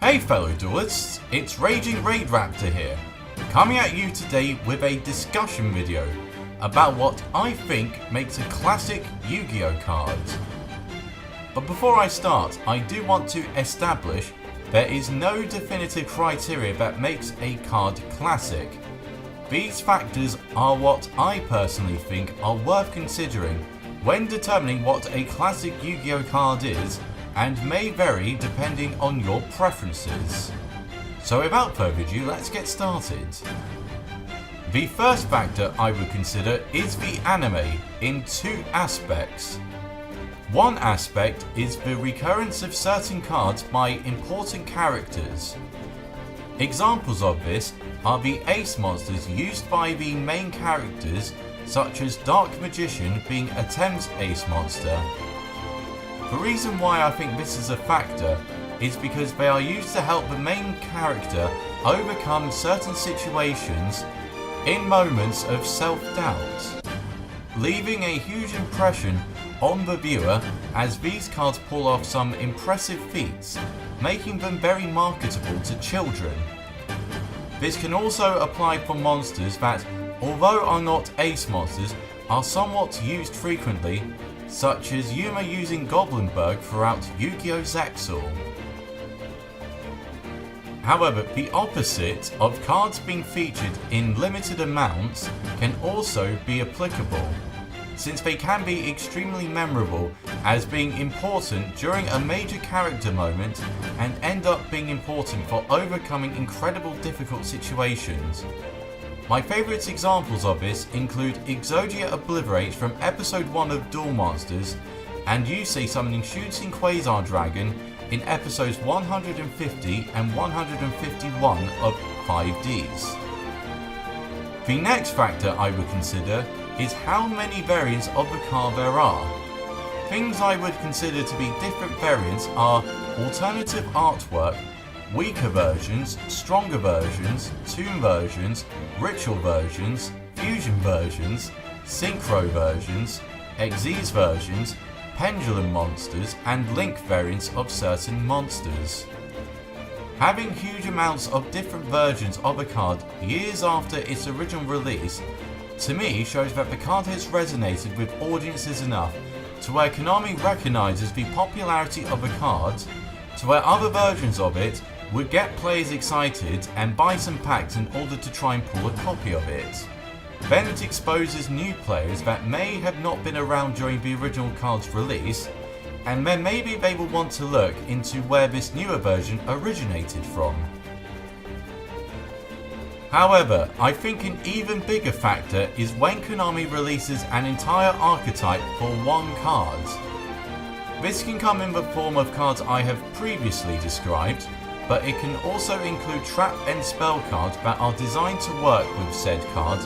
Hey fellow duelists, it's RagingRaidRaptor here, coming at you today with a discussion video about what I think makes a classic Yu-Gi-Oh card. But before I start, I do want to establish there is no definitive criteria that makes a card classic. These factors are what I personally think are worth considering when determining what a classic Yu-Gi-Oh card is, and may vary depending on your preferences. So without further ado, let's get started. The first factor I would consider is the anime in two aspects. One aspect is the recurrence of certain cards by important characters. Examples of this are the ace monsters used by the main characters, such as Dark Magician being a Thames ace monster. The reason why I think this is a factor is because they are used to help the main character overcome certain situations in moments of self-doubt, leaving a huge impression on the viewer as these cards pull off some impressive feats, making them very marketable to children. This can also apply for monsters that, although are not ace monsters, are somewhat used frequently, such as Yuma using Goblinberg throughout Yu-Gi-Oh! Zexal. However, the opposite of cards being featured in limited amounts can also be applicable, since they can be extremely memorable as being important during a major character moment and end up being important for overcoming incredible difficult situations. My favourite examples of this include Exodia Obliterate from episode 1 of Duel Monsters and Yusei summoning Shooting Quasar Dragon in episodes 150 and 151 of 5Ds. The next factor I would consider is how many variants of the card there are. Things I would consider to be different variants are alternative artwork, weaker versions, stronger versions, tune versions, ritual versions, fusion versions, synchro versions, Xyz versions, pendulum monsters, and link variants of certain monsters. Having huge amounts of different versions of a card years after its original release, to me shows that the card has resonated with audiences enough to where Konami recognises the popularity of a card, to where other versions of it would get players excited and buy some packs in order to try and pull a copy of it. Then it exposes new players that may have not been around during the original card's release, and then maybe they will want to look into where this newer version originated from. However, I think an even bigger factor is when Konami releases an entire archetype for one card. This can come in the form of cards I have previously described, but it can also include trap and spell cards that are designed to work with said card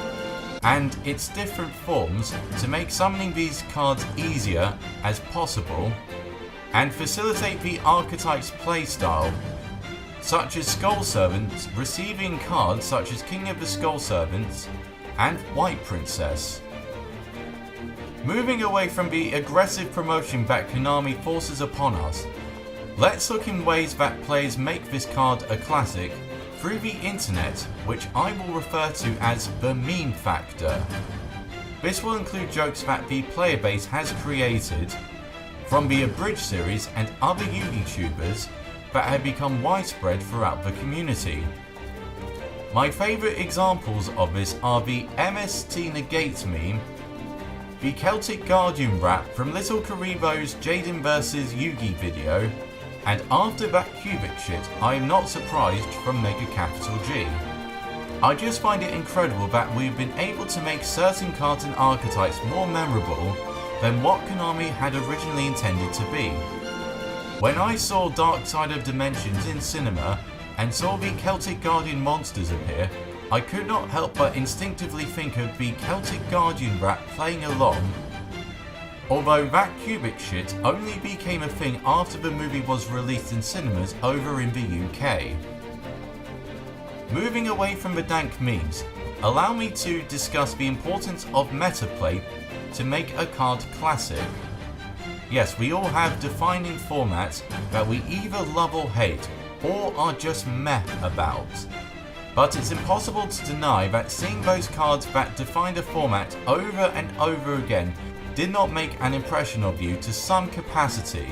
and its different forms to make summoning these cards easier as possible and facilitate the archetype's playstyle, such as Skull Servants receiving cards such as King of the Skull Servants and White Princess. Moving away from the aggressive promotion that Konami forces upon us, let's look in ways that players make this card a classic through the internet, which I will refer to as the meme factor. This will include jokes that the player base has created from the Abridged series and other YouTubers that have become widespread throughout the community. My favourite examples of this are the MST Negate meme, the Celtic Guardian rap from Little Karibo's Jaden vs YuGi video, and after that cubic shit, I am not surprised from Mega Capital G. I just find it incredible that we've been able to make certain cards and archetypes more memorable than what Konami had originally intended to be. When I saw Dark Side of Dimensions in cinema and saw the Celtic Guardian monsters appear, I could not help but instinctively think of the Celtic Guardian rap playing along. Although that cubic shit only became a thing after the movie was released in cinemas over in the UK. Moving away from the dank memes, allow me to discuss the importance of meta play to make a card classic. Yes, we all have defining formats that we either love or hate, or are just meh about. But it's impossible to deny that seeing those cards that defined a format over and over again did not make an impression of you to some capacity.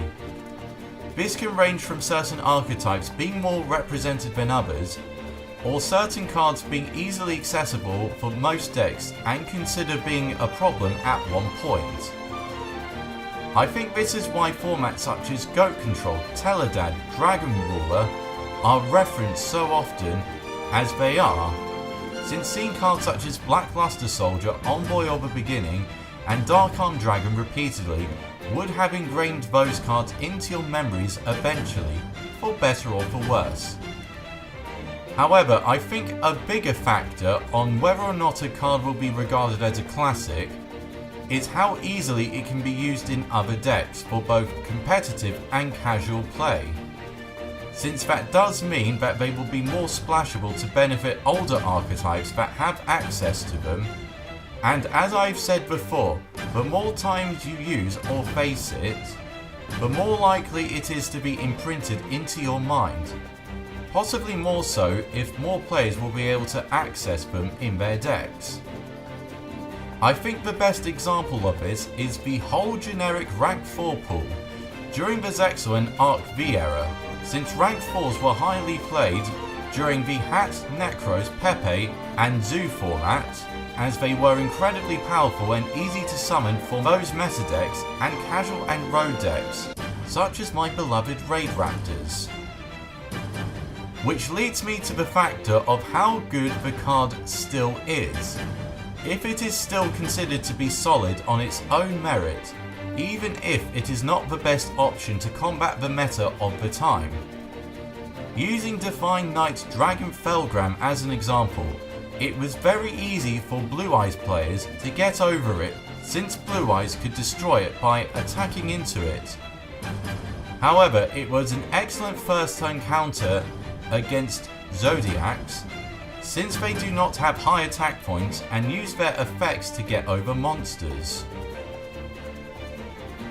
This can range from certain archetypes being more represented than others, or certain cards being easily accessible for most decks and considered being a problem at one point. I think this is why formats such as Goat Control, Teledad, Dragon Ruler are referenced so often as they are, since seeing cards such as Blackluster Soldier, Envoy of the Beginning and Dark Arm Dragon repeatedly would have ingrained those cards into your memories eventually, for better or for worse. However, I think a bigger factor on whether or not a card will be regarded as a classic is how easily it can be used in other decks for both competitive and casual play, since that does mean that they will be more splashable to benefit older archetypes that have access to them, and as I've said before, the more times you use or face it, the more likely it is to be imprinted into your mind, possibly more so if more players will be able to access them in their decks. I think the best example of this is the whole generic rank 4 pool during the Zexal and Arc V era, since rank 4s were highly played during the Hat, Necros, Pepe and Zoo formats, as they were incredibly powerful and easy to summon for those meta decks and casual and road decks, such as my beloved RaidRaptors. Which leads me to the factor of how good the card still is. If it is still considered to be solid on its own merit, even if it is not the best option to combat the meta of the time. Using Divine Knight Dragon Felgram as an example, it was very easy for Blue Eyes players to get over it, since Blue Eyes could destroy it by attacking into it. However, it was an excellent first turn counter against Zodiacs, since they do not have high attack points and use their effects to get over monsters.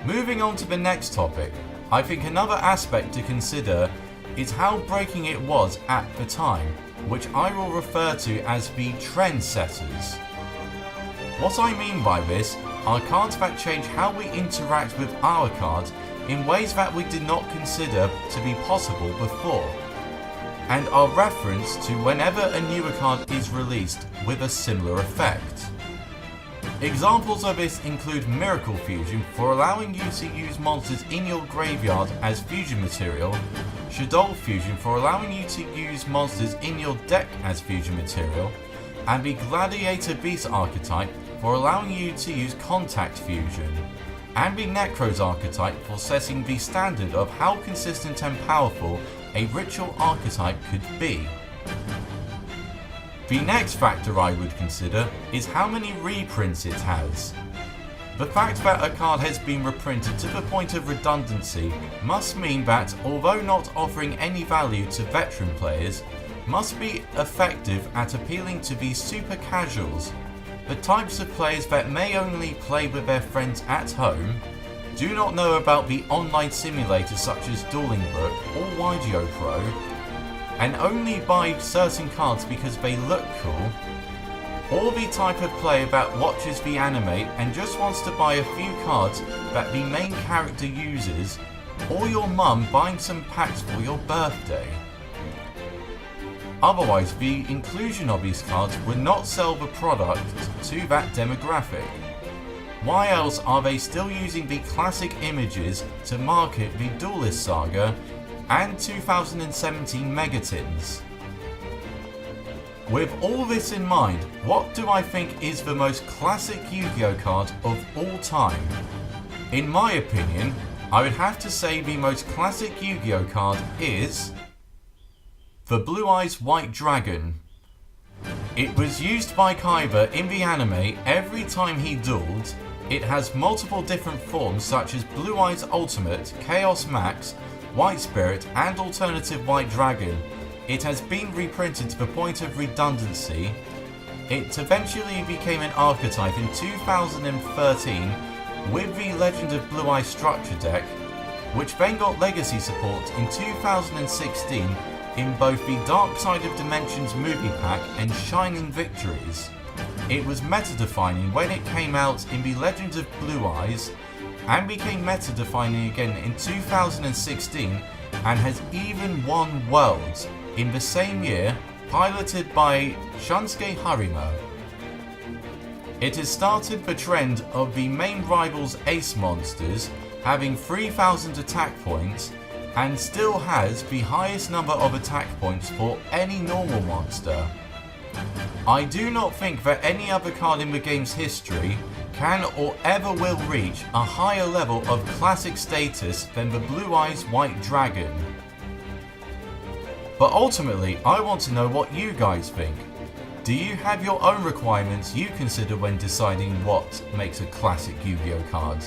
Moving on to the next topic, I think another aspect to consider is how breaking it was at the time, which I will refer to as the trendsetters. What I mean by this are cards that change how we interact with our cards in ways that we did not consider to be possible before, and are referenced to whenever a newer card is released with a similar effect. Examples of this include Miracle Fusion for allowing you to use monsters in your graveyard as fusion material, Shadow Fusion for allowing you to use monsters in your deck as fusion material, and the Gladiator Beast archetype for allowing you to use Contact Fusion, and the Necros archetype for setting the standard of how consistent and powerful a ritual archetype could be. The next factor I would consider is how many reprints it has. The fact that a card has been reprinted to the point of redundancy must mean that, although not offering any value to veteran players, must be effective at appealing to these super casuals, the types of players that may only play with their friends at home, do not know about the online simulators such as Dueling Book or YuGiOh Pro, and only buy certain cards because they look cool, or the type of player that watches the anime and just wants to buy a few cards that the main character uses, or your mum buying some packs for your birthday. Otherwise, the inclusion of these cards would not sell the product to that demographic. Why else are they still using the classic images to market the Duelist Saga and 2017 Megatins? With all this in mind, what do I think is the most classic Yu-Gi-Oh card of all time? In my opinion, I would have to say the most classic Yu-Gi-Oh card is the Blue Eyes White Dragon. It was used by Kaiba in the anime every time he dueled. It has multiple different forms such as Blue Eyes Ultimate, Chaos Max, White Spirit and Alternative White Dragon. It has been reprinted to the point of redundancy. It eventually became an archetype in 2013 with the Legend of Blue Eye structure deck, which then got legacy support in 2016 in both the Dark Side of Dimensions movie pack and Shining Victories. It was meta-defining when it came out in the Legends of Blue Eyes, and became meta-defining again in 2016, and has even won Worlds in the same year, piloted by Shunsuke Harima. It has started the trend of the main rival's ace monsters having 3000 attack points, and still has the highest number of attack points for any normal monster. I do not think that any other card in the game's history can or ever will reach a higher level of classic status than the Blue Eyes White Dragon. But ultimately, I want to know what you guys think. Do you have your own requirements you consider when deciding what makes a classic Yu-Gi-Oh card?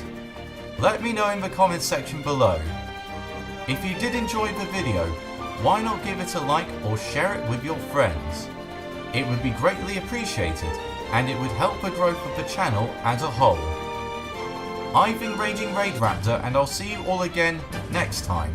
Let me know in the comments section below. If you did enjoy the video, why not give it a like or share it with your friends? It would be greatly appreciated, and it would help the growth of the channel as a whole. I've been RagingRaidRaptor, and I'll see you all again next time.